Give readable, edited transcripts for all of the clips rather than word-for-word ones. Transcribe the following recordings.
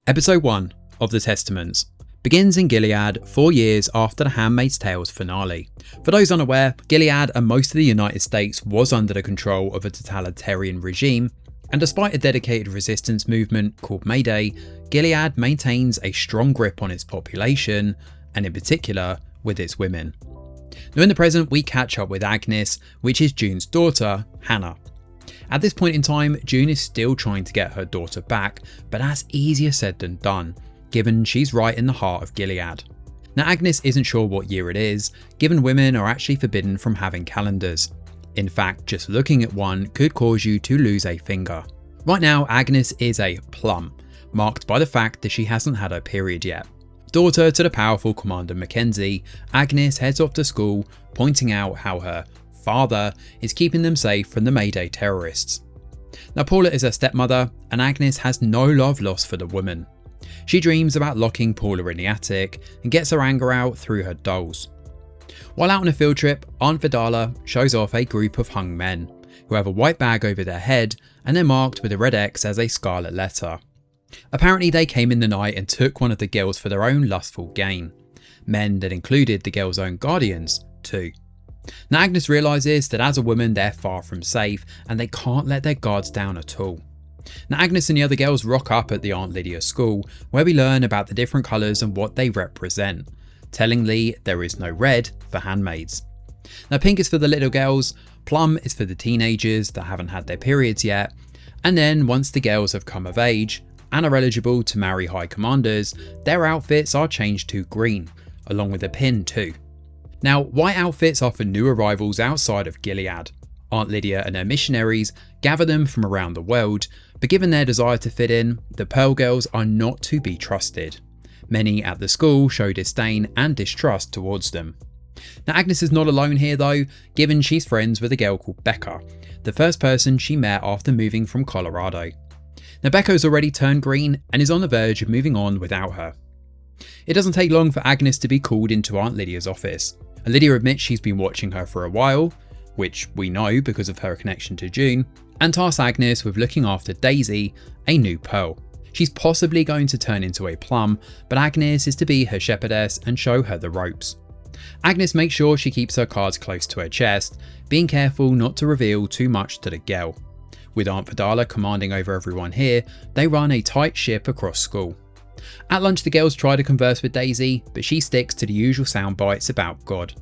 Episode 1 of The Testaments begins in Gilead 4 years after the Handmaid's Tale's finale. For those unaware, Gilead and most of the United States was under the control of a totalitarian regime, and despite a dedicated resistance movement called Mayday, Gilead maintains a strong grip on its population, and in particular with its women. Now in the present, we catch up with Agnes, which is June's daughter, Hannah. At this point in time, June is still trying to get her daughter back, but that's easier said than done, given she's right in the heart of Gilead. Now Agnes isn't sure what year it is, given women are actually forbidden from having calendars. In fact, just looking at one could cause you to lose a finger. Right now, Agnes is a plum, marked by the fact that she hasn't had her period yet. Daughter to the powerful Commander Mackenzie, Agnes heads off to school, pointing out how her father is keeping them safe from the Mayday terrorists. Now Paula is her stepmother, and Agnes has no love lost for the woman. She dreams about locking Paula in the attic and gets her anger out through her dolls. While out on a field trip, Aunt Vidala shows off a group of hung men, who have a white bag over their head and they're marked with a red X as a scarlet letter. Apparently they came in the night and took one of the girls for their own lustful gain. Men that included the girl's own guardians too. Now Agnes realises that as a woman they're far from safe and they can't let their guards down at all. Now Agnes and the other girls rock up at the Aunt Lydia school, where we learn about the different colours and what they represent. Tellingly, there is no red for handmaids. Now pink is for the little girls, plum is for the teenagers that haven't had their periods yet, and then once the girls have come of age and are eligible to marry high commanders, their outfits are changed to green, along with a pin too. Now, white outfits are for new arrivals outside of Gilead. Aunt Lydia and her missionaries gather them from around the world, but given their desire to fit in, the Pearl Girls are not to be trusted. Many at the school show disdain and distrust towards them. Now Agnes is not alone here though, given she's friends with a girl called Becca, the first person she met after moving from Colorado. Now Becca's already turned green and is on the verge of moving on without her. It doesn't take long for Agnes to be called into Aunt Lydia's office, and Lydia admits she's been watching her for a while, which we know because of her connection to June, and tasks Agnes with looking after Daisy, a new Pearl. She's possibly going to turn into a plum, but Agnes is to be her shepherdess and show her the ropes. Agnes makes sure she keeps her cards close to her chest, being careful not to reveal too much to the girl. With Aunt Vidala commanding over everyone here, they run a tight ship across school. At lunch the girls try to converse with Daisy, but she sticks to the usual sound bites about God.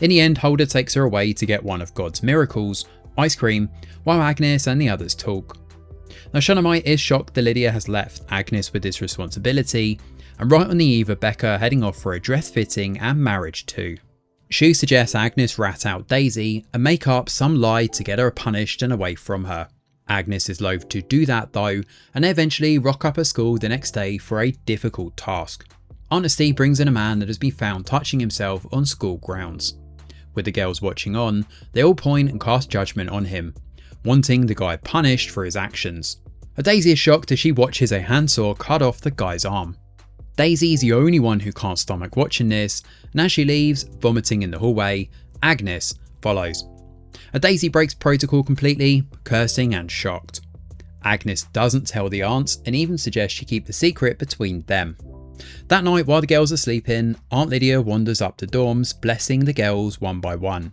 In the end, Holder takes her away to get one of God's miracles, ice cream, while Agnes and the others talk. Now Shunammite is shocked that Lydia has left Agnes with this responsibility, and right on the eve of Becca heading off for a dress fitting and marriage too. She suggests Agnes rat out Daisy and make up some lie to get her punished and away from her. Agnes is loath to do that though, and they eventually rock up at school the next day for a difficult task. Honesty brings in a man that has been found touching himself on school grounds. With the girls watching on, they all point and cast judgment on him, wanting the guy punished for his actions. Daisy is shocked as she watches a handsaw cut off the guy's arm. Daisy is the only one who can't stomach watching this, and as she leaves, vomiting in the hallway, Agnes follows. Daisy breaks protocol completely, cursing and shocked. Agnes doesn't tell the aunts and even suggests she keep the secret between them. That night while the girls are sleeping, Aunt Lydia wanders up the dorms, blessing the girls one by one.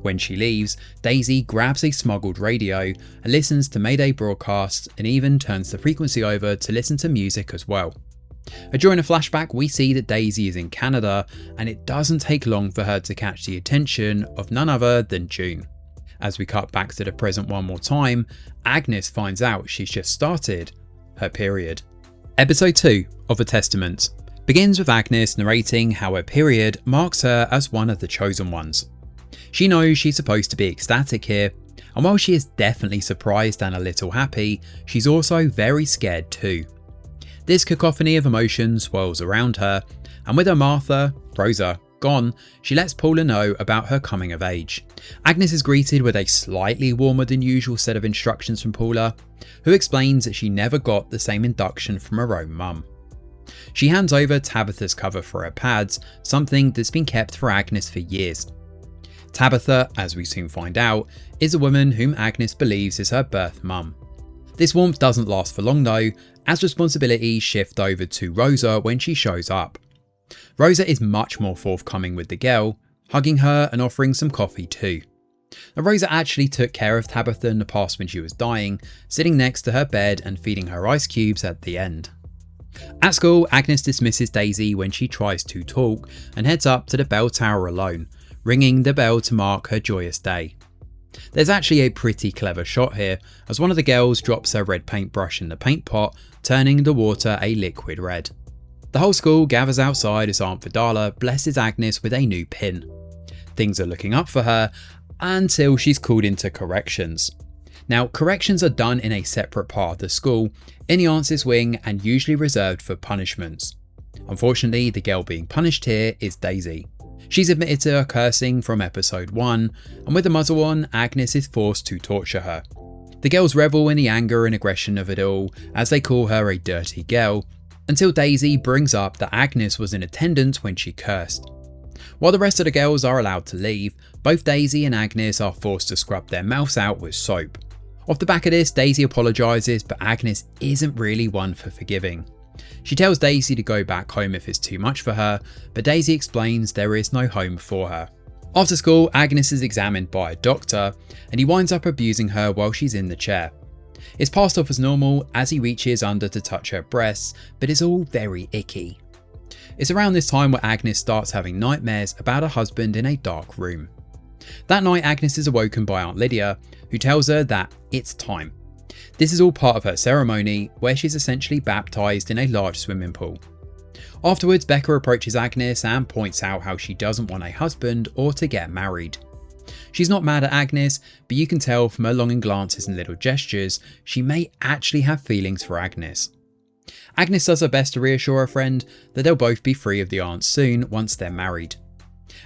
When she leaves, Daisy grabs a smuggled radio and listens to Mayday broadcasts and even turns the frequency over to listen to music as well. During a flashback, we see that Daisy is in Canada, and it doesn't take long for her to catch the attention of none other than June. As we cut back to the present one more time, Agnes finds out she's just started her period. Episode 2 of The Testament begins with Agnes narrating how her period marks her as one of the chosen ones. She knows she's supposed to be ecstatic here, and while she is definitely surprised and a little happy, she's also very scared too. This cacophony of emotions swirls around her, and with her Martha, Rosa, gone, she lets Paula know about her coming of age. Agnes is greeted with a slightly warmer than usual set of instructions from Paula, who explains that she never got the same induction from her own mum. She hands over Tabitha's cover for her pads, something that's been kept for Agnes for years. Tabitha, as we soon find out, is a woman whom Agnes believes is her birth mum. This warmth doesn't last for long though, as responsibilities shift over to Rosa when she shows up. Rosa is much more forthcoming with the girl, hugging her and offering some coffee too. Now, Rosa actually took care of Tabitha in the past when she was dying, sitting next to her bed and feeding her ice cubes at the end. At school, Agnes dismisses Daisy when she tries to talk and heads up to the bell tower alone, ringing the bell to mark her joyous day. There's actually a pretty clever shot here, as one of the girls drops her red paintbrush in the paint pot, turning the water a liquid red. The whole school gathers outside as Aunt Vidala blesses Agnes with a new pin. Things are looking up for her until she's called into corrections. Now, corrections are done in a separate part of the school, in the Aunts' wing, and usually reserved for punishments. Unfortunately, the girl being punished here is Daisy. She's admitted to her cursing from episode 1, and with the muzzle on, Agnes is forced to torture her. The girls revel in the anger and aggression of it all, as they call her a dirty girl, until Daisy brings up that Agnes was in attendance when she cursed. While the rest of the girls are allowed to leave, both Daisy and Agnes are forced to scrub their mouths out with soap. Off the back of this, Daisy apologises, but Agnes isn't really one for forgiving. She tells Daisy to go back home if it's too much for her, but Daisy explains there is no home for her. After school, Agnes is examined by a doctor, and he winds up abusing her while she's in the chair. It's passed off as normal as he reaches under to touch her breasts, but it's all very icky. It's around this time where Agnes starts having nightmares about her husband in a dark room. That night, Agnes is awoken by Aunt Lydia, who tells her that it's time. This is all part of her ceremony, where she's essentially baptised in a large swimming pool. Afterwards, Becca approaches Agnes and points out how she doesn't want a husband or to get married. She's not mad at Agnes, but you can tell from her longing glances and little gestures, she may actually have feelings for Agnes. Agnes does her best to reassure her friend that they'll both be free of the aunts soon once they're married.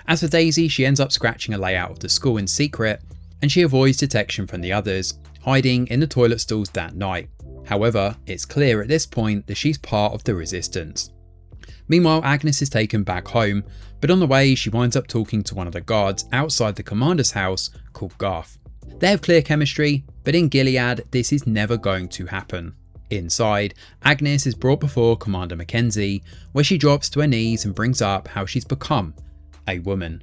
As for Daisy, she ends up scratching a layout of the school in secret, and she avoids detection from the others, hiding in the toilet stalls that night. However, it's clear at this point that she's part of the resistance. Meanwhile, Agnes is taken back home, but on the way she winds up talking to one of the guards outside the commander's house called Garth. They have clear chemistry, but in Gilead this is never going to happen. Inside, Agnes is brought before Commander Mackenzie, where she drops to her knees and brings up how she's become a woman.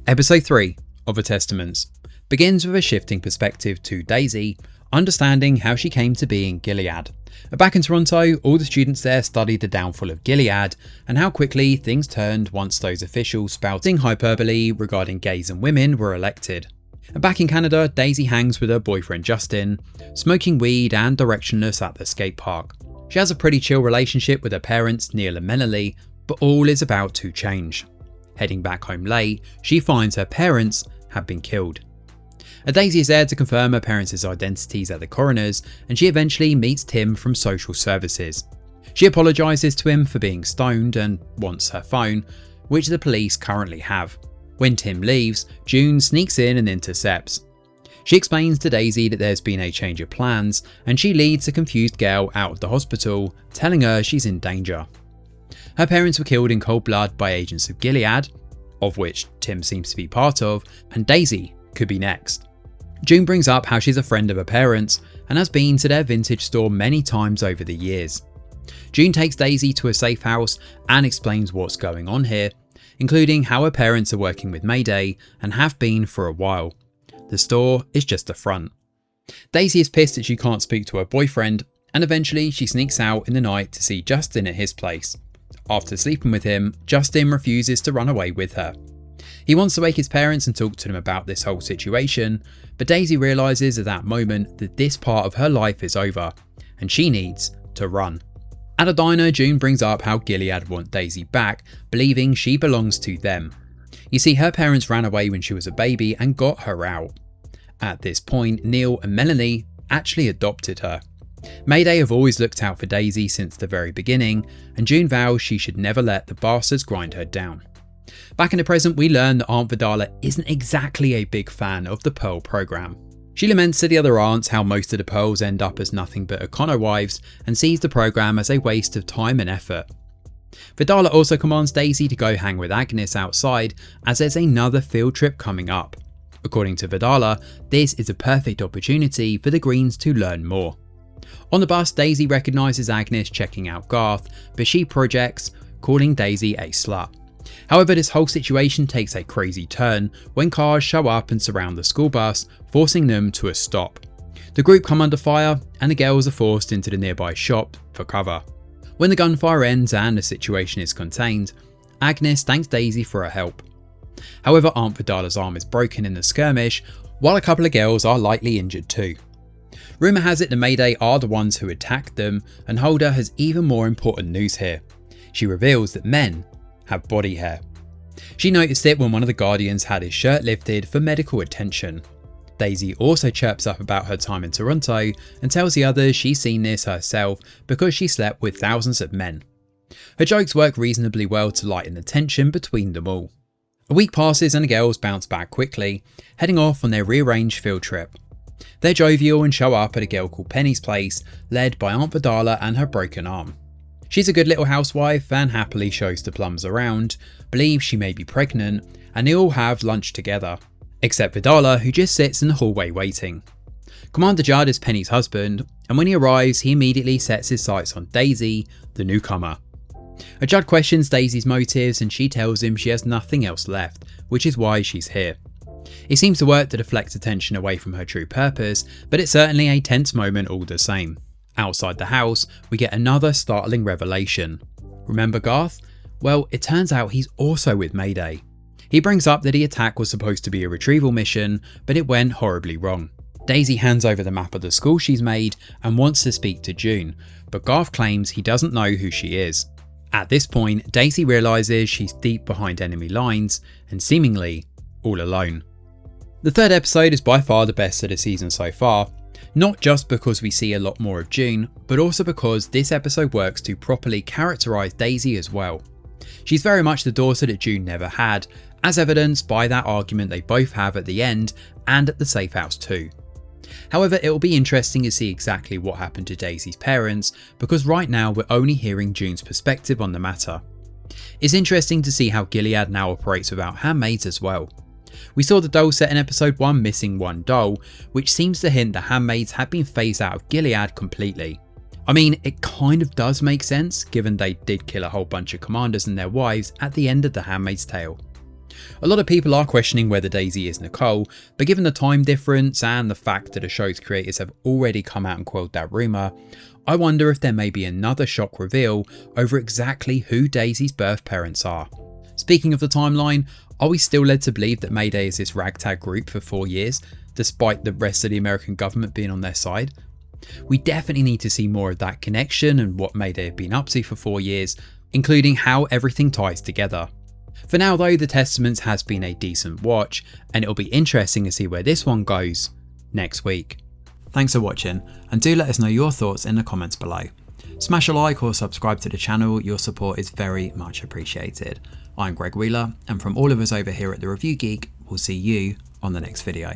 Episode 3 of The Testaments begins with a shifting perspective to Daisy, understanding how she came to be in Gilead. Back in Toronto, all the students there studied the downfall of Gilead and how quickly things turned once those officials spouting hyperbole regarding gays and women were elected. Back in Canada, Daisy hangs with her boyfriend Justin, smoking weed and directionless at the skate park. She has a pretty chill relationship with her parents Neil and Melanie, but all is about to change. Heading back home late, she finds her parents have been killed. Daisy is there to confirm her parents' identities at the coroner's, and she eventually meets Tim from social services. She apologises to him for being stoned and wants her phone, which the police currently have. When Tim leaves, June sneaks in and intercepts. She explains to Daisy that there's been a change of plans, and she leads a confused girl out of the hospital, telling her she's in danger. Her parents were killed in cold blood by agents of Gilead, of which Tim seems to be part of, and Daisy could be next. June brings up how she's a friend of her parents and has been to their vintage store many times over the years. June takes Daisy to a safe house and explains what's going on here, including how her parents are working with Mayday and have been for a while. The store is just a front. Daisy is pissed that she can't speak to her boyfriend, and eventually she sneaks out in the night to see Justin at his place. After sleeping with him, Justin refuses to run away with her. He wants to wake his parents and talk to them about this whole situation, but Daisy realises at that moment that this part of her life is over, and she needs to run. At a diner, June brings up how Gilead want Daisy back, believing she belongs to them. You see, her parents ran away when she was a baby and got her out. At this point, Neil and Melanie actually adopted her. Mayday have always looked out for Daisy since the very beginning, and June vows she should never let the bastards grind her down. Back in the present, we learn that Aunt Vidala isn't exactly a big fan of the Pearl program. She laments to the other aunts how most of the Pearls end up as nothing but Econo wives and sees the program as a waste of time and effort. Vidala also commands Daisy to go hang with Agnes outside as there's another field trip coming up. According to Vidala, this is a perfect opportunity for the Greens to learn more. On the bus, Daisy recognises Agnes checking out Garth, but she projects, calling Daisy a slut. However, this whole situation takes a crazy turn when cars show up and surround the school bus, forcing them to a stop. The group come under fire and the girls are forced into the nearby shop for cover. When the gunfire ends and the situation is contained, Agnes thanks Daisy for her help. However, Aunt Vidala's arm is broken in the skirmish, while a couple of girls are lightly injured too. Rumour has it the Mayday are the ones who attacked them, and Holder has even more important news here. She reveals that men have body hair. She noticed it when one of the Guardians had his shirt lifted for medical attention. Daisy also chirps up about her time in Toronto and tells the others she's seen this herself because she slept with thousands of men. Her jokes work reasonably well to lighten the tension between them all. A week passes and the girls bounce back quickly, heading off on their rearranged field trip. They're jovial and show up at a girl called Penny's place, led by Aunt Vidala and her broken arm. She's a good little housewife and happily shows the plums around, believes she may be pregnant, and they all have lunch together, except Vidala, who just sits in the hallway waiting. Commander Judd is Penny's husband, and when he arrives he immediately sets his sights on Daisy, the newcomer. Judd questions Daisy's motives and she tells him she has nothing else left, which is why she's here. It seems to work to deflect attention away from her true purpose, but it's certainly a tense moment all the same. Outside the house, we get another startling revelation. Remember Garth? Well, it turns out he's also with Mayday. He brings up that the attack was supposed to be a retrieval mission, but it went horribly wrong. Daisy hands over the map of the school she's made and wants to speak to June, but Garth claims he doesn't know who she is. At this point, Daisy realises she's deep behind enemy lines and seemingly all alone. The third episode is by far the best of the season so far, not just because we see a lot more of June, but also because this episode works to properly characterise Daisy as well. She's very much the daughter that June never had, as evidenced by that argument they both have at the end and at the safe house too. However, it will be interesting to see exactly what happened to Daisy's parents, because right now we're only hearing June's perspective on the matter. It's interesting to see how Gilead now operates without handmaids as well. We saw the doll set in episode 1 missing one doll, which seems to hint that handmaids had been phased out of Gilead completely. I mean, it kind of does make sense, given they did kill a whole bunch of commanders and their wives at the end of The Handmaid's Tale. A lot of people are questioning whether Daisy is Nicole, but given the time difference and the fact that the show's creators have already come out and quelled that rumour, I wonder if there may be another shock reveal over exactly who Daisy's birth parents are. Speaking of the timeline, are we still led to believe that Mayday is this ragtag group for 4 years, despite the rest of the American government being on their side? We definitely need to see more of that connection and what Mayday have been up to for 4 years, including how everything ties together. For now though, The Testaments has been a decent watch, and it'll be interesting to see where this one goes next week. Thanks for watching, and do let us know your thoughts in the comments below. Smash a like or subscribe to the channel, your support is very much appreciated. I'm Greg Wheeler, and from all of us over here at The Review Geek, we'll see you on the next video.